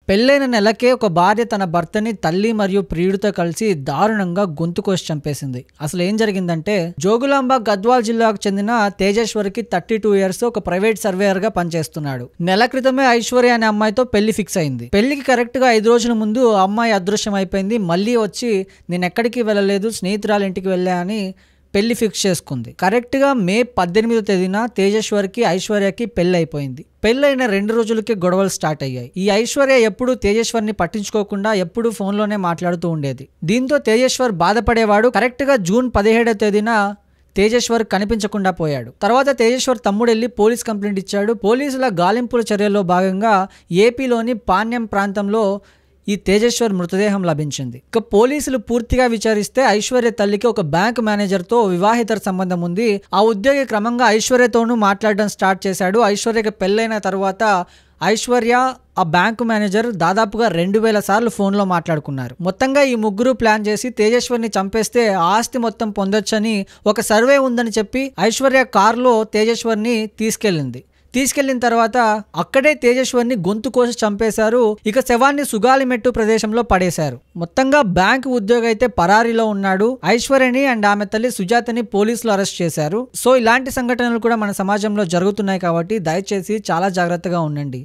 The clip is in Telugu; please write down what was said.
పెళ్లైన నెలకే ఒక భార్య తన భర్తని తల్లి మరియు ప్రియుడితో కలిసి దారుణంగా గొంతు కోసి చంపేసింది. అసలు ఏం జరిగిందంటే, జోగులాంబ గద్వాల్ జిల్లాకు చెందిన తేజేశ్వర్కి 32 ఇయర్స్ ఒక ప్రైవేట్ సర్వేయర్ గా పనిచేస్తున్నాడు. నెల క్రితమే ఐశ్వర్య అనే అమ్మాయితో పెళ్లి ఫిక్స్ అయింది. పెళ్లికి కరెక్ట్ గా 5 రోజుల ముందు అమ్మాయి అదృశ్యం అయిపోయింది. మళ్ళీ వచ్చి నేను ఎక్కడికి వెళ్ళలేదు, స్నేహితురాల ఇంటికి వెళ్ళా అని పెళ్లి ఫిక్స్ చేసుకుంది. కరెక్ట్ గా మే 18వ తేదీన తేజేశ్వర్కి ఐశ్వర్యకి పెళ్లి అయిపోయింది. పెళ్ళైన 2 రోజులకి గొడవలు స్టార్ట్ అయ్యాయి. ఈ ఐశ్వర్య ఎప్పుడు తేజేశ్వర్ని పట్టించుకోకుండా ఎప్పుడు ఫోన్లోనే మాట్లాడుతూ ఉండేది. దీంతో తేజేశ్వర్ బాధపడేవాడు. కరెక్ట్ గా జూన్ 17వ తేదీన తేజేశ్వర్ కనిపించకుండా పోయాడు. తర్వాత తేజేశ్వర్ తమ్ముడు వెళ్లి పోలీస్ కంప్లైంట్ ఇచ్చాడు. పోలీసుల గాలింపుల చర్యల్లో భాగంగా ఏపీలోని పాణ్యం ప్రాంతంలో ఈ తేజేశ్వర్ మృతదేహం లభించింది. ఇక పోలీసులు పూర్తిగా విచారిస్తే ఐశ్వర్య తల్లికి ఒక బ్యాంక్ మేనేజర్తో వివాహేతర సంబంధం ఉంది. ఆ ఉద్యోగి క్రమంగా ఐశ్వర్యతోనూ మాట్లాడడం స్టార్ట్ చేశాడు. ఐశ్వర్యకి పెళ్ళైన తర్వాత ఐశ్వర్య ఆ బ్యాంకు మేనేజర్ దాదాపుగా 2000 సార్లు ఫోన్లో మాట్లాడుకున్నారు. మొత్తంగా ఈ ముగ్గురు ప్లాన్ చేసి తేజేశ్వర్ని చంపేస్తే ఆస్తి మొత్తం పొందొచ్చని ఒక సర్వే ఉందని చెప్పి ఐశ్వర్య కారులో తేజేశ్వర్ని తీసుకెళ్లిన తర్వాత అక్కడే తేజేశ్వర్ని గొంతు కోసి చంపేశారు. ఇక శవాన్ని సుగాలిమెట్టు ప్రదేశంలో పడేశారు. మొత్తంగా బ్యాంకు ఉద్యోగి అయితే పరారీలో ఉన్నాడు. ఐశ్వర్యని అండ్ ఆమె తల్లి సుజాతని పోలీసులు అరెస్ట్ చేశారు. సో ఇలాంటి సంఘటనలు కూడా మన సమాజంలో జరుగుతున్నాయి కాబట్టి దయచేసి చాలా జాగ్రత్తగా ఉండండి.